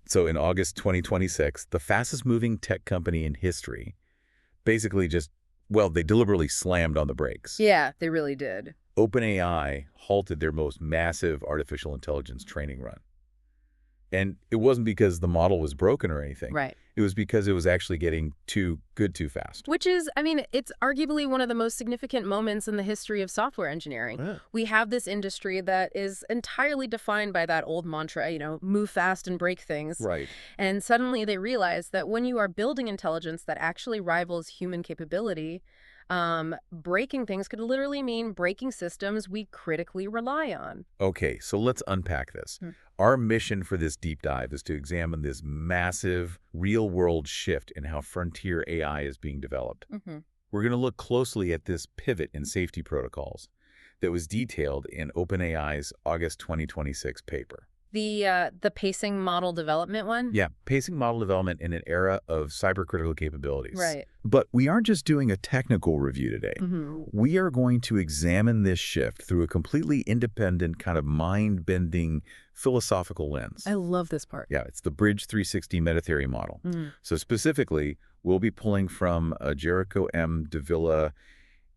So in August 2026, the fastest moving tech company in history basically just, well, they deliberately slammed on the brakes. Yeah, they really did. OpenAI halted their most massive artificial intelligence training run. And it wasn't because the model was broken or anything. Right. It was because it was actually getting too good too fast. Which is, I mean, it's arguably one of the most significant moments in the history of software engineering. Yeah. We have this industry that is entirely defined by that old mantra, move fast and break things. Right. And suddenly they realize that when you are building intelligence that actually rivals human capability, breaking things could literally mean breaking systems we critically rely on. Okay, so let's unpack this. Our mission for this deep dive is to examine this massive, real-world shift in how frontier AI is being developed. We're going to look closely at this pivot in safety protocols that was detailed in OpenAI's August 2026 paper. The pacing model development one? Yeah, pacing model development in an era of cybercritical capabilities. Right. But we aren't just doing a technical review today. We are going to examine this shift through a completely independent, kind of mind-bending philosophical lens. I love this part. Yeah, it's the Bridge360 Metatheory Model. So specifically, we'll be pulling from Agerico M.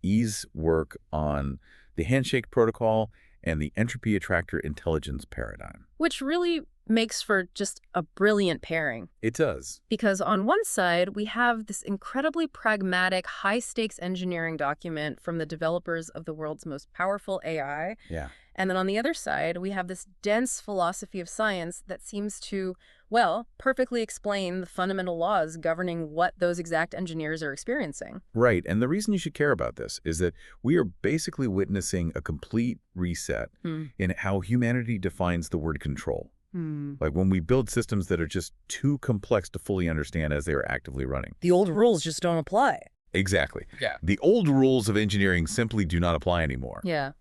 E's work on the handshake protocol and the entropy attractor intelligence paradigm. Which really makes for just a brilliant pairing. It does. Because on one side, we have this incredibly pragmatic, high-stakes engineering document from the developers of the world's most powerful AI. Yeah. And then on the other side, we have this dense philosophy of science that seems to, well, perfectly explain the fundamental laws governing what those exact engineers are experiencing. Right. And the reason you should care about this is that we are basically witnessing a complete reset in how humanity defines the word control. Like when we build systems that are just too complex to fully understand as they are actively running. The old rules just don't apply. Exactly. Yeah. The old rules of engineering simply do not apply anymore. Yeah.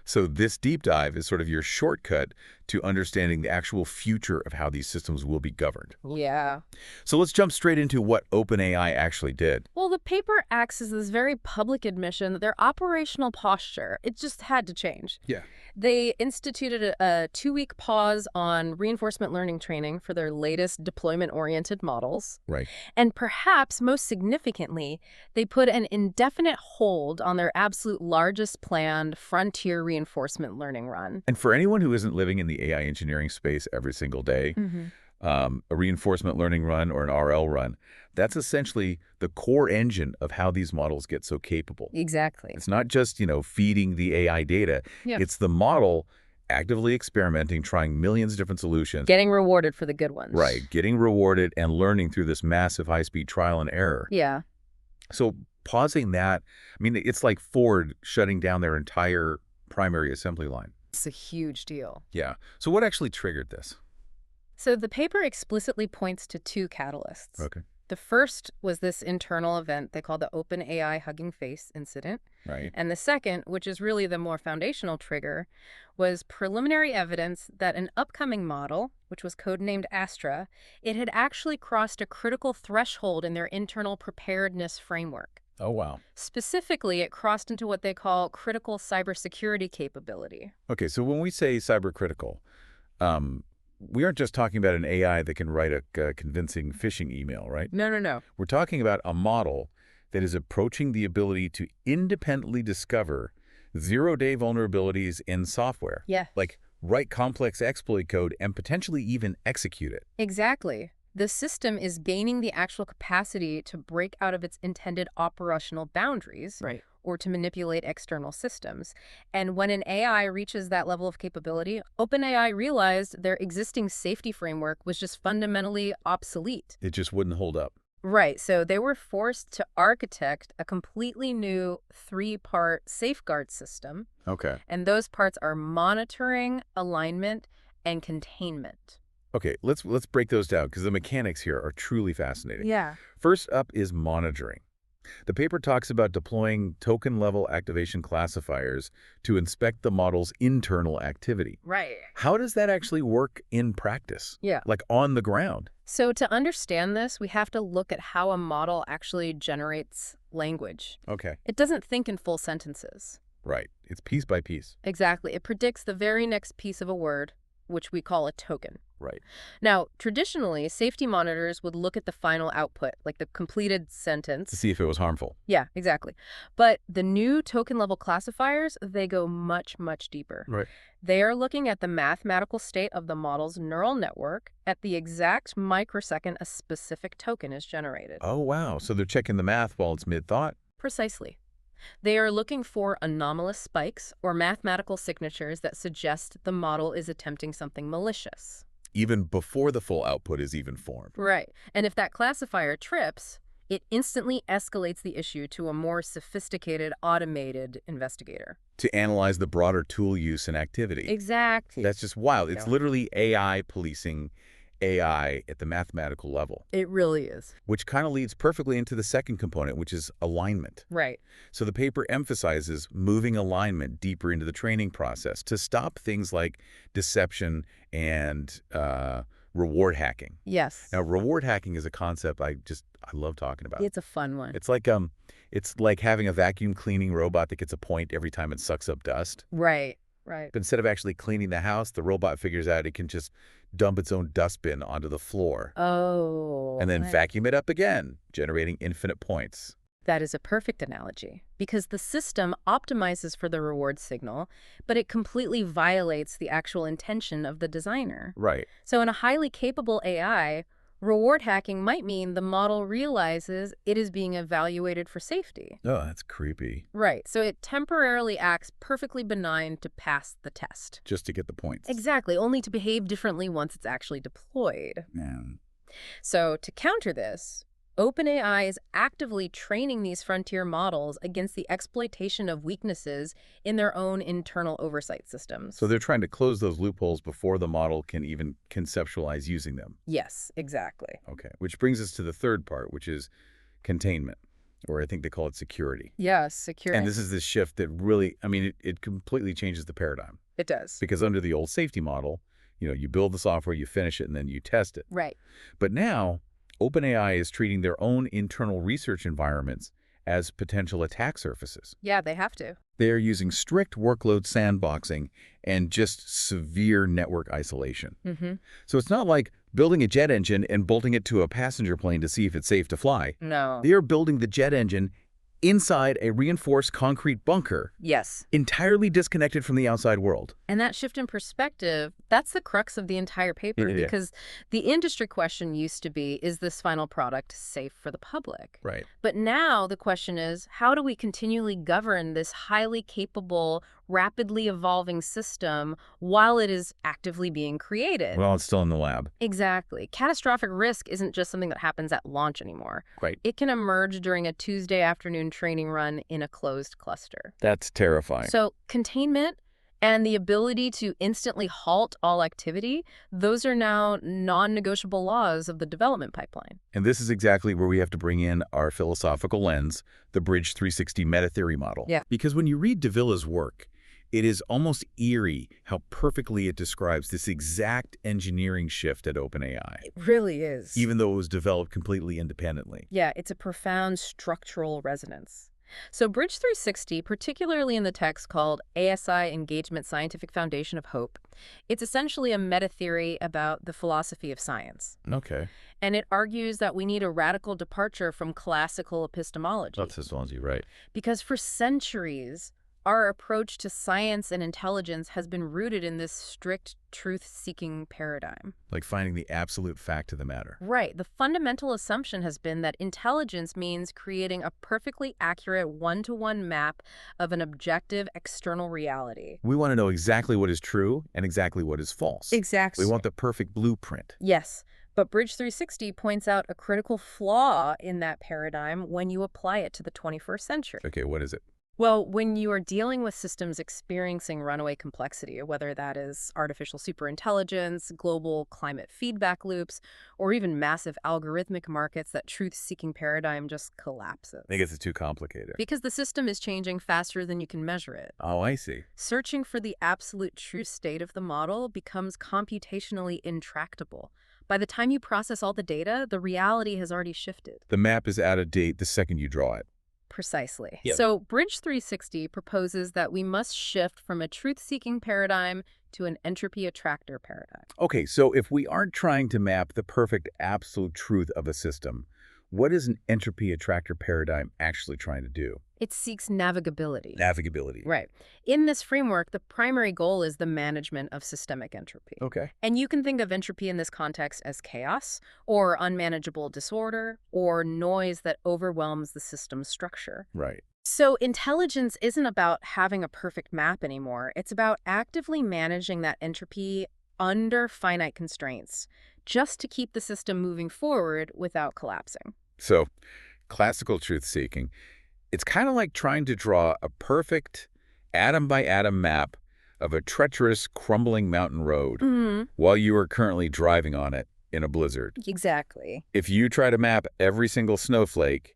So this deep dive is sort of your shortcut to understanding the actual future of how these systems will be governed. Yeah. So let's jump straight into what OpenAI actually did. Well, the paper acts as this very public admission that their operational posture, it just had to change. Yeah. They instituted a 2-week pause on reinforcement learning training for their latest deployment-oriented models. Right. And perhaps most significantly, they put an indefinite hold on their absolute largest planned frontier reinforcement learning run. And for anyone who isn't living in the AI engineering space every single day, a reinforcement learning run or an RL run, that's essentially the core engine of how these models get so capable. Exactly. It's not just, feeding the AI data. Yeah. It's the model actively experimenting, trying millions of different solutions. Getting rewarded for the good ones. Right. Getting rewarded and learning through this massive high-speed trial and error. Yeah. So pausing that, I mean, it's like Ford shutting down their entire primary assembly line. It's a huge deal. Yeah. So what actually triggered this? So the paper explicitly points to 2 catalysts. Okay. The first was this internal event they call the OpenAI Hugging Face incident. Right. And the second, which is really the more foundational trigger, was preliminary evidence that an upcoming model, which was codenamed Astra, it had actually crossed a critical threshold in their internal preparedness framework. Oh, wow. Specifically, it crossed into what they call critical cybersecurity capability. Okay, so when we say cybercritical, we aren't just talking about an AI that can write a convincing phishing email, right? No. We're talking about a model that is approaching the ability to independently discover zero-day vulnerabilities in software. Yeah. Like write complex exploit code and potentially even execute it. Exactly. The system is gaining the actual capacity to break out of its intended operational boundaries. Right. Or to manipulate external systems. And when an AI reaches that level of capability, OpenAI realized their existing safety framework was just fundamentally obsolete. It just wouldn't hold up. Right, so they were forced to architect a completely new 3-part safeguard system. Okay. And those parts are monitoring, alignment, and containment. Okay, let's break those down because the mechanics here are truly fascinating. Yeah. First up is monitoring. The paper talks about deploying token-level activation classifiers to inspect the model's internal activity. Right. How does that actually work in practice? Yeah. Like on the ground? So to understand this, we have to look at how a model actually generates language. Okay. It doesn't think in full sentences. Right. It's piece by piece. Exactly. It predicts the very next piece of a word which we call a token. Right. Now, traditionally, safety monitors would look at the final output, like the completed sentence. To see if it was harmful. Yeah, exactly. But the new token-level classifiers, they go much, much deeper. Right. They are looking at the mathematical state of the model's neural network at the exact microsecond a specific token is generated. Oh, wow. So they're checking the math while it's mid-thought? Precisely. They are looking for anomalous spikes or mathematical signatures that suggest the model is attempting something malicious. Even before the full output is even formed. Right. And if that classifier trips, it instantly escalates the issue to a more sophisticated, automated investigator. To analyze the broader tool use and activity. Exactly. That's just wild. It's literally AI policing AI at the mathematical level. It really is. Which kind of leads perfectly into the second component, which is alignment. Right. So the paper emphasizes moving alignment deeper into the training process to stop things like deception and reward hacking. Yes. Now, reward hacking is a concept I love talking about. It's a fun one. It's like having a vacuum cleaning robot that gets a point every time it sucks up dust. Right. Right. But instead of actually cleaning the house, the robot figures out it can just dump its own dustbin onto the floor. Oh. And then vacuum it up again, generating infinite points. That is a perfect analogy, because the system optimizes for the reward signal, but it completely violates the actual intention of the designer. Right. So in a highly capable AI, reward hacking might mean the model realizes it is being evaluated for safety. Oh, that's creepy. Right. So it temporarily acts perfectly benign to pass the test. Just to get the points. Exactly, only to behave differently once it's actually deployed. Man. So to counter this, OpenAI is actively training these frontier models against the exploitation of weaknesses in their own internal oversight systems. So they're trying to close those loopholes before the model can even conceptualize using them. Yes, exactly. Okay. Which brings us to the third part, which is containment, or I think they call it security. Yes, security. And this is this shift that really, it completely changes the paradigm. It does. Because under the old safety model, you build the software, you finish it, and then you test it. Right. But now, OpenAI is treating their own internal research environments as potential attack surfaces. Yeah, they have to. They are using strict workload sandboxing and just severe network isolation. Mm-hmm. So it's not like building a jet engine and bolting it to a passenger plane to see if it's safe to fly. No. They are building the jet engine inside a reinforced concrete bunker. Yes. Entirely disconnected from the outside world. And that shift in perspective, that's the crux of the entire paper, Yeah. because the industry question used to be, is this final product safe for the public? Right. But now the question is, how do we continually govern this highly capable, rapidly evolving system while it is actively being created? Well, it's still in the lab. Exactly. Catastrophic risk isn't just something that happens at launch anymore. Right. It can emerge during a Tuesday afternoon training run in a closed cluster. That's terrifying. So containment and the ability to instantly halt all activity, those are now non-negotiable laws of the development pipeline. And this is exactly where we have to bring in our philosophical lens, the Bridge360 Metatheory Model. Yeah. Because when you read Davila's work, it is almost eerie how perfectly it describes this exact engineering shift at OpenAI. It really is. Even though it was developed completely independently. Yeah, it's a profound structural resonance. So Bridge360, particularly in the text called ASI Engagement Scientific Foundation of Hope, it's essentially a meta-theory about the philosophy of science. Okay. And it argues that we need a radical departure from classical epistemology. That's histology, right. Because for centuries, our approach to science and intelligence has been rooted in this strict truth-seeking paradigm. Like finding the absolute fact of the matter. Right. The fundamental assumption has been that intelligence means creating a perfectly accurate one-to-one map of an objective external reality. We want to know exactly what is true and exactly what is false. Exactly. We want the perfect blueprint. Yes. But Bridge360 points out a critical flaw in that paradigm when you apply it to the 21st century. Okay, what is it? Well, when you are dealing with systems experiencing runaway complexity, whether that is artificial superintelligence, global climate feedback loops, or even massive algorithmic markets, that truth-seeking paradigm just collapses. I guess it's too complicated. Because the system is changing faster than you can measure it. Oh, I see. Searching for the absolute true state of the model becomes computationally intractable. By the time you process all the data, the reality has already shifted. The map is out of date the second you draw it. Precisely. Yep. So Bridge360 proposes that we must shift from a truth-seeking paradigm to an entropy attractor paradigm. Okay, so if we aren't trying to map the perfect absolute truth of a system, what is an entropy attractor paradigm actually trying to do? It seeks navigability. Navigability. Right. In this framework, the primary goal is the management of systemic entropy. Okay. And you can think of entropy in this context as chaos, or unmanageable disorder, or noise that overwhelms the system's structure. Right. So intelligence isn't about having a perfect map anymore. It's about actively managing that entropy under finite constraints, just to keep the system moving forward without collapsing. So, classical truth-seeking, it's kind of like trying to draw a perfect atom-by-atom map of a treacherous, crumbling mountain road while you are currently driving on it in a blizzard. Exactly. If you try to map every single snowflake,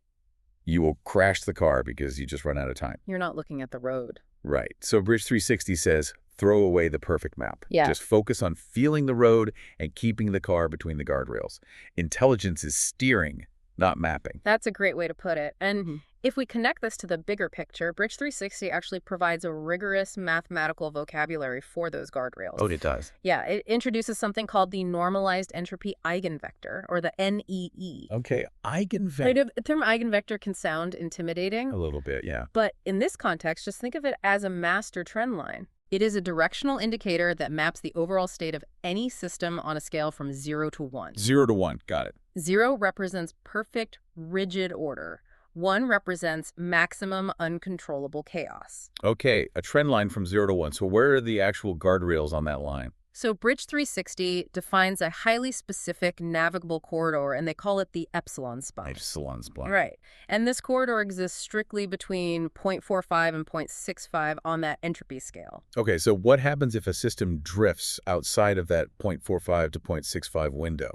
you will crash the car because you just run out of time. You're not looking at the road. Right. So Bridge360 says, throw away the perfect map. Yeah. Just focus on feeling the road and keeping the car between the guardrails. Intelligence is steering, not mapping. That's a great way to put it. And if we connect this to the bigger picture, Bridge360 actually provides a rigorous mathematical vocabulary for those guardrails. Oh, it does. Yeah, it introduces something called the normalized entropy eigenvector, or the NEE. Okay, eigenvector. The term eigenvector can sound intimidating. A little bit, yeah. But in this context, just think of it as a master trend line. It is a directional indicator that maps the overall state of any system on a scale from 0 to 1. 0 to 1, got it. 0 represents perfect, rigid order. 1 represents maximum uncontrollable chaos. Okay, a trend line from 0 to 1. So where are the actual guardrails on that line? So Bridge360 defines a highly specific navigable corridor, and they call it the epsilon spline. Epsilon spline. Right. And this corridor exists strictly between 0.45 and 0.65 on that entropy scale. Okay, so what happens if a system drifts outside of that 0.45 to 0.65 window?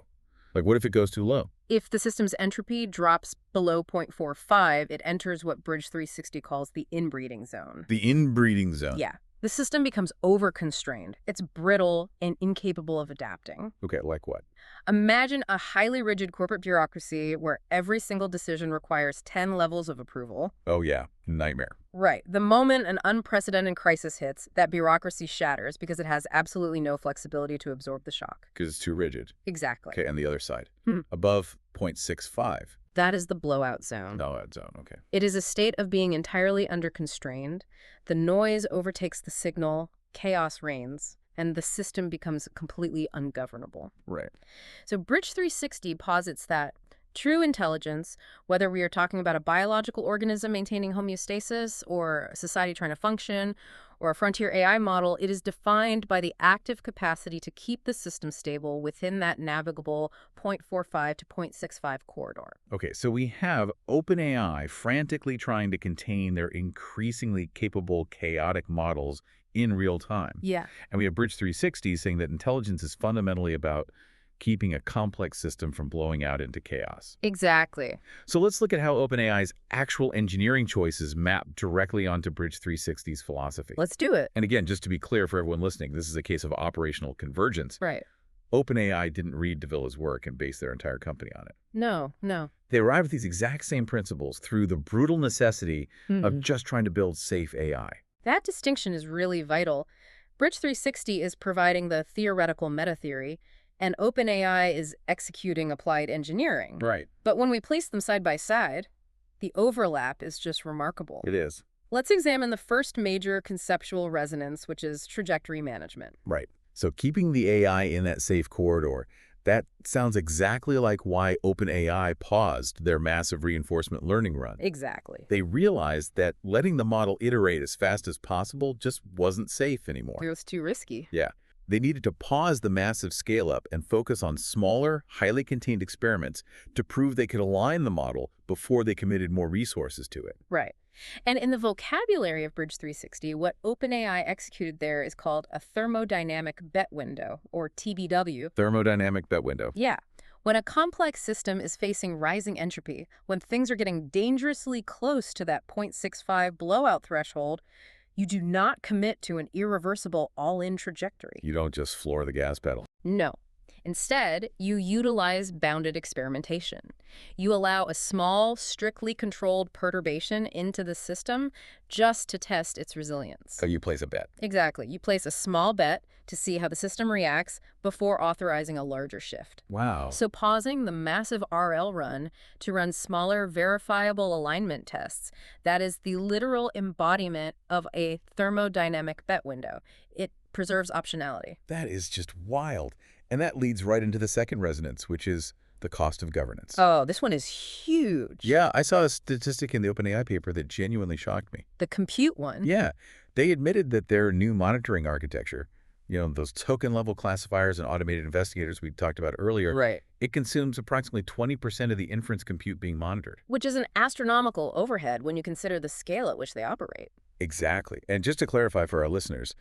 Like, what if it goes too low? If the system's entropy drops below 0.45, it enters what Bridge360 calls the inbreeding zone. The inbreeding zone. Yeah. The system becomes over-constrained. It's brittle and incapable of adapting. Okay, like what? Imagine a highly rigid corporate bureaucracy where every single decision requires 10 levels of approval. Oh, yeah. Nightmare. Right. The moment an unprecedented crisis hits, that bureaucracy shatters because it has absolutely no flexibility to absorb the shock. Because it's too rigid. Exactly. Okay, and the other side. Above 0.65. That is the blowout zone. Blowout zone, okay. It is a state of being entirely under-constrained. The noise overtakes the signal, chaos reigns, and the system becomes completely ungovernable. Right. So Bridge360 posits that true intelligence, whether we are talking about a biological organism maintaining homeostasis or a society trying to function or a frontier AI model, it is defined by the active capacity to keep the system stable within that navigable 0.45 to 0.65 corridor. Okay, so we have OpenAI frantically trying to contain their increasingly capable chaotic models in real time. Yeah. And we have Bridge360 saying that intelligence is fundamentally about keeping a complex system from blowing out into chaos. Exactly. So let's look at how OpenAI's actual engineering choices map directly onto Bridge360's philosophy. Let's do it. And again, just to be clear for everyone listening, this is a case of operational convergence. Right. OpenAI didn't read Davila's work and base their entire company on it. No. They arrived at these exact same principles through the brutal necessity of just trying to build safe AI. That distinction is really vital. Bridge360 is providing the theoretical metatheory, and OpenAI is executing applied engineering. Right. But when we place them side by side, the overlap is just remarkable. It is. Let's examine the first major conceptual resonance, which is trajectory management. Right. So keeping the AI in that safe corridor, that sounds exactly like why OpenAI paused their massive reinforcement learning run. Exactly. They realized that letting the model iterate as fast as possible just wasn't safe anymore. It was too risky. Yeah. They needed to pause the massive scale-up and focus on smaller, highly contained experiments to prove they could align the model before they committed more resources to it. Right. And in the vocabulary of Bridge360, what OpenAI executed there is called a thermodynamic bet window, or TBW. Thermodynamic bet window. Yeah. When a complex system is facing rising entropy, when things are getting dangerously close to that 0.65 blowout threshold, you do not commit to an irreversible all-in trajectory. You don't just floor the gas pedal. No. Instead, you utilize bounded experimentation. You allow a small, strictly controlled perturbation into the system just to test its resilience. So you place a bet. Exactly. You place a small bet to see how the system reacts before authorizing a larger shift. Wow. So pausing the massive RL run to run smaller, verifiable alignment tests, that is the literal embodiment of a thermodynamic bet window. It preserves optionality. That is just wild. And that leads right into the second resonance, which is the cost of governance. Oh, this one is huge. Yeah, I saw a statistic in the OpenAI paper that genuinely shocked me. The compute one? Yeah, they admitted that their new monitoring architecture, those token-level classifiers and automated investigators we talked about earlier, Right. it consumes approximately 20% of the inference compute being monitored. Which is an astronomical overhead when you consider the scale at which they operate. Exactly. And just to clarify for our listeners,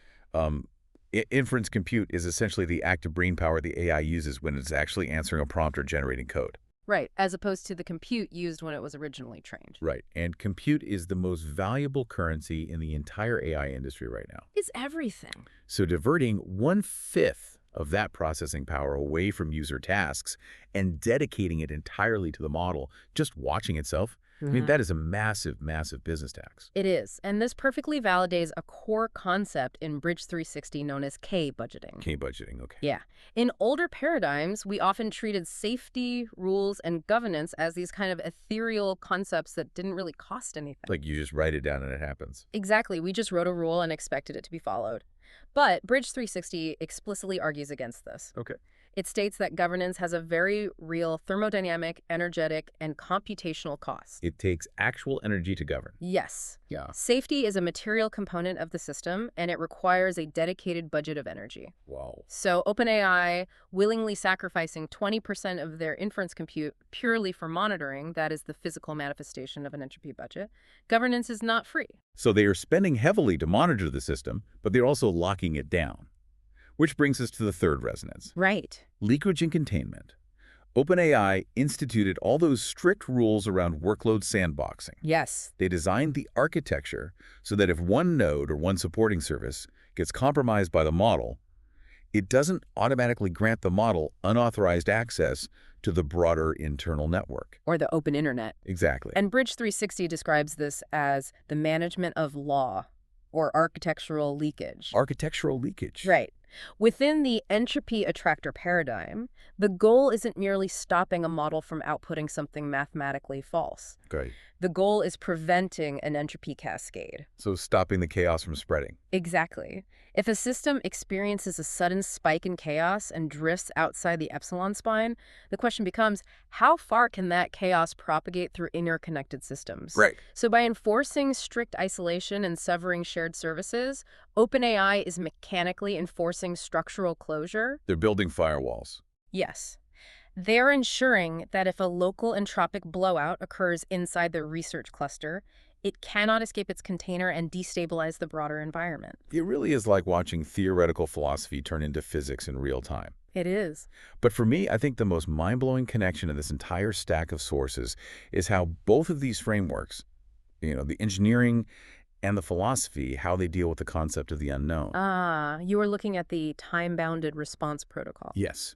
inference compute is essentially the active brain power the AI uses when it's actually answering a prompt or generating code. Right, as opposed to the compute used when it was originally trained. Right. And compute is the most valuable currency in the entire AI industry right now. It's everything. So diverting 1/5 of that processing power away from user tasks and dedicating it entirely to the model, just watching itself, I mean, that is a massive, massive business tax. It is, and this perfectly validates a core concept in Bridge360 known as K-budgeting. K-budgeting, okay. Yeah. In older paradigms, we often treated safety, rules, and governance as these kind of ethereal concepts that didn't really cost anything. Like you just write it down and it happens. Exactly. We just wrote a rule and expected it to be followed. But Bridge360 explicitly argues against this. Okay. It states that governance has a very real thermodynamic, energetic, and computational cost. It takes actual energy to govern. Yes. Yeah. Safety is a material component of the system, and it requires a dedicated budget of energy. Wow. So OpenAI willingly sacrificing 20% of their inference compute purely for monitoring, that is the physical manifestation of an entropy budget, governance is not free. So they are spending heavily to monitor the system, but they're also locking it down. Which brings us to the third resonance. Right. Leakage and containment. OpenAI instituted all those strict rules around workload sandboxing. Yes. They designed the architecture so that if one node or one supporting service gets compromised by the model, it doesn't automatically grant the model unauthorized access to the broader internal network. Or the open internet. Exactly. And Bridge360 describes this as the management of law or architectural leakage. Architectural leakage. Right. Within the entropy attractor paradigm, the goal isn't merely stopping a model from outputting something mathematically false. Okay. The goal is preventing an entropy cascade. So stopping the chaos from spreading. Exactly. If a system experiences a sudden spike in chaos and drifts outside the epsilon spine, the question becomes, how far can that chaos propagate through interconnected systems? Right. So by enforcing strict isolation and severing shared services, OpenAI is mechanically enforcing structural closure. They're building firewalls. Yes. They're ensuring that if a local entropic blowout occurs inside the research cluster, it cannot escape its container and destabilize the broader environment. It really is like watching theoretical philosophy turn into physics in real time. It is. But for me, I think the most mind-blowing connection in this entire stack of sources is how both of these frameworks, the engineering and the philosophy, how they deal with the concept of the unknown. You were looking at the time-bounded response protocol. Yes.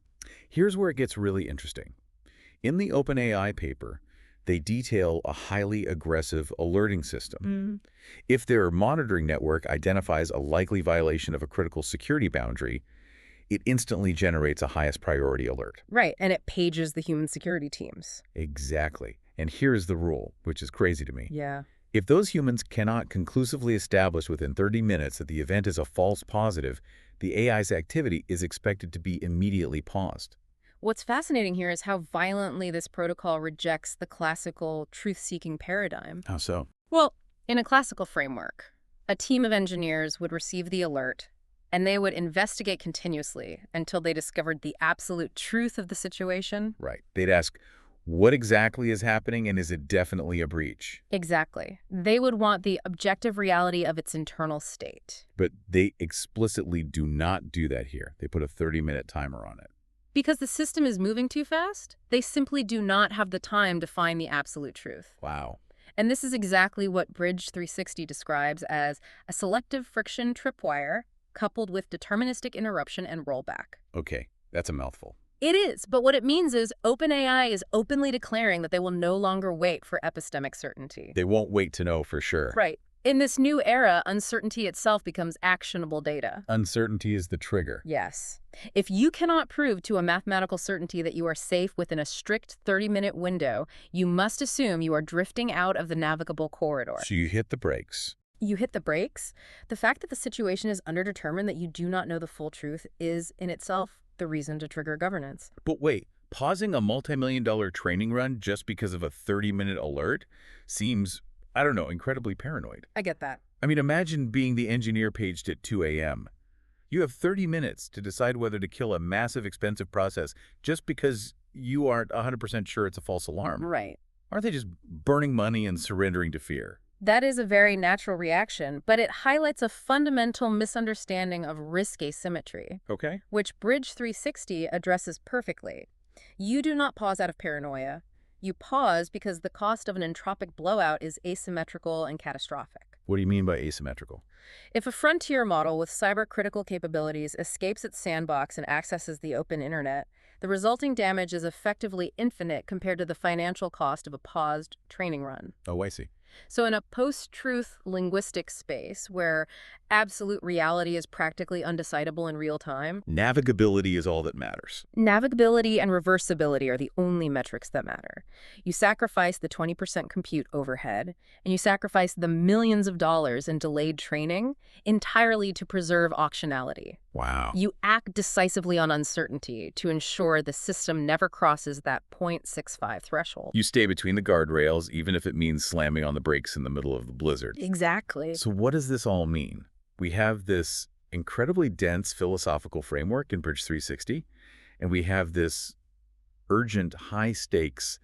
Here's where it gets really interesting. In the OpenAI paper, they detail a highly aggressive alerting system. If their monitoring network identifies a likely violation of a critical security boundary, it instantly generates a highest priority alert. Right, and it pages the human security teams. Exactly. And here's the rule, which is crazy to me. Yeah. If those humans cannot conclusively establish within 30 minutes that the event is a false positive, the AI's activity is expected to be immediately paused. What's fascinating here is how violently this protocol rejects the classical truth-seeking paradigm. How so? Well, in a classical framework, a team of engineers would receive the alert, and they would investigate continuously until they discovered the absolute truth of the situation. Right. They'd ask, what exactly is happening, and is it definitely a breach? Exactly. They would want the objective reality of its internal state. But they explicitly do not do that here. They put a 30-minute timer on it. Because the system is moving too fast, they simply do not have the time to find the absolute truth. Wow. And this is exactly what Bridge360 describes as a selective friction tripwire coupled with deterministic interruption and rollback. Okay, that's a mouthful. It is, but what it means is OpenAI is openly declaring that they will no longer wait for epistemic certainty. They won't wait to know for sure. Right. In this new era, uncertainty itself becomes actionable data. Uncertainty is the trigger. Yes. If you cannot prove to a mathematical certainty that you are safe within a strict 30-minute window, you must assume you are drifting out of the navigable corridor. So you hit the brakes. You hit the brakes? The fact that the situation is underdetermined, that you do not know the full truth, is in itself the reason to trigger governance. But wait, pausing a multi-million-dollar training run just because of a 30-minute alert seems, I don't know, incredibly paranoid. I get that. I mean, imagine being the engineer paged at 2 a.m. You have 30 minutes to decide whether to kill a massive, expensive process just because you aren't 100% sure it's a false alarm. Right. Aren't they just burning money and surrendering to fear? That is a very natural reaction, but it highlights a fundamental misunderstanding of risk asymmetry, Okay. which Bridge360 addresses perfectly. You do not pause out of paranoia. You pause because the cost of an entropic blowout is asymmetrical and catastrophic. What do you mean by asymmetrical? If a frontier model with cyber-critical capabilities escapes its sandbox and accesses the open internet, the resulting damage is effectively infinite compared to the financial cost of a paused training run. Oh, I see. So in a post-truth linguistic space where absolute reality is practically undecidable in real time, Navigability is all that matters. navigability and reversibility are the only metrics that matter. You sacrifice the 20% compute overhead, and you sacrifice the millions of dollars in delayed training entirely to preserve optionality. Wow. You act decisively on uncertainty to ensure the system never crosses that 0.65 threshold. You stay between the guardrails, even if it means slamming on the brakes in the middle of the blizzard. Exactly. So what does this all mean? We have this incredibly dense philosophical framework in Bridge360, and we have this urgent, high-stakes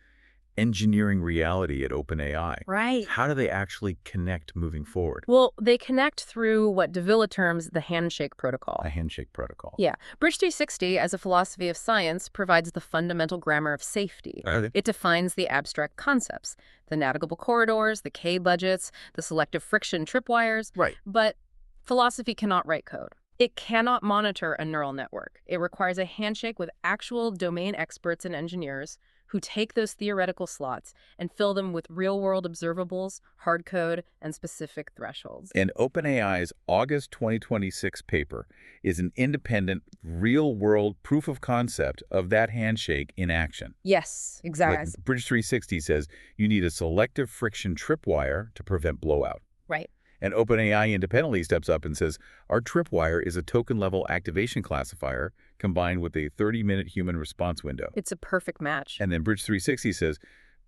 engineering reality at OpenAI. Right. How do they actually connect moving forward? Well, they connect through what Davila terms the handshake protocol. A handshake protocol. Yeah. Bridge360, as a philosophy of science, provides the fundamental grammar of safety. It defines the abstract concepts, the navigable corridors, the K-budgets, the selective friction tripwires. Right. But philosophy cannot write code. It cannot monitor a neural network. It requires a handshake with actual domain experts and engineers who take those theoretical slots and fill them with real-world observables, hard code, and specific thresholds. And OpenAI's August 2026 paper is an independent, real-world proof of concept of that handshake in action. Yes, exactly. Like Bridge360 says you need a selective friction tripwire to prevent blowout. Right. And OpenAI independently steps up and says, our tripwire is a token-level activation classifier combined with a 30-minute human response window. It's a perfect match. And then Bridge360 says,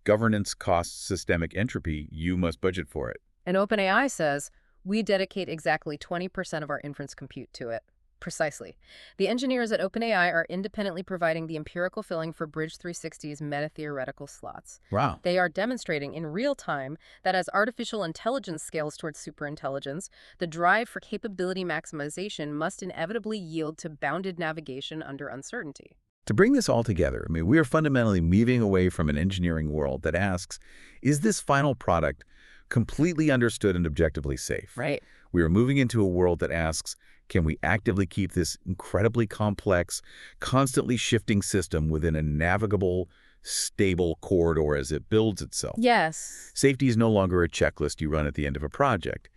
governance costs systemic entropy, you must budget for it. And OpenAI says, we dedicate exactly 20% of our inference compute to it. Precisely. The engineers at OpenAI are independently providing the empirical filling for Bridge360's meta-theoretical slots. Wow. They are demonstrating in real time that as artificial intelligence scales towards superintelligence, the drive for capability maximization must inevitably yield to bounded navigation under uncertainty. To bring this all together, I mean, we are fundamentally moving away from an engineering world that asks, is this final product completely understood and objectively safe? Right. We are moving into a world that asks, can we actively keep this incredibly complex, constantly shifting system within a navigable, stable corridor as it builds itself? Yes. Safety is no longer a checklist you run at the end of a project.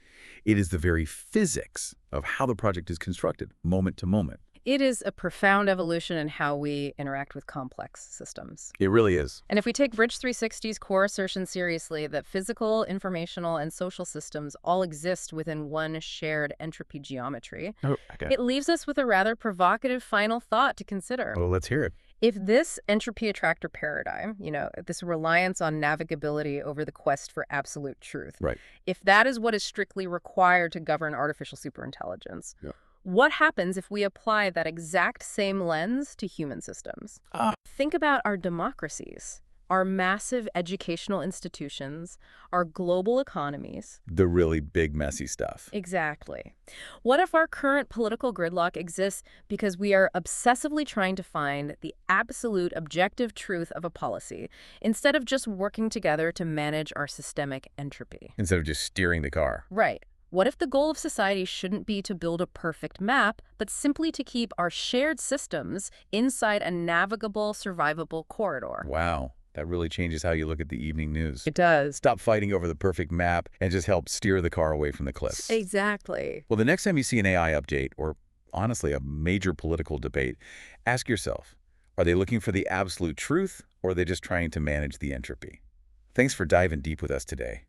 It is the very physics of how the project is constructed, moment to moment. It is a profound evolution in how we interact with complex systems. It really is. And if we take Bridge360's core assertion seriously that physical, informational, and social systems all exist within one shared entropy geometry, it leaves us with a rather provocative final thought to consider. Well, let's hear it. If this entropy attractor paradigm, this reliance on navigability over the quest for absolute truth, Right. if that is what is strictly required to govern artificial superintelligence, what happens if we apply that exact same lens to human systems? Think about our democracies, our massive educational institutions, our global economies. The really big, messy stuff. Exactly. What if our current political gridlock exists because we are obsessively trying to find the absolute objective truth of a policy instead of just working together to manage our systemic entropy? Instead of just steering the car. Right. What if the goal of society shouldn't be to build a perfect map, but simply to keep our shared systems inside a navigable, survivable corridor? Wow, that really changes how you look at the evening news. It does. Stop fighting over the perfect map and just help steer the car away from the cliffs. Exactly. Well, the next time you see an AI update, or honestly a major political debate, ask yourself, are they looking for the absolute truth, or are they just trying to manage the entropy? Thanks for diving deep with us today.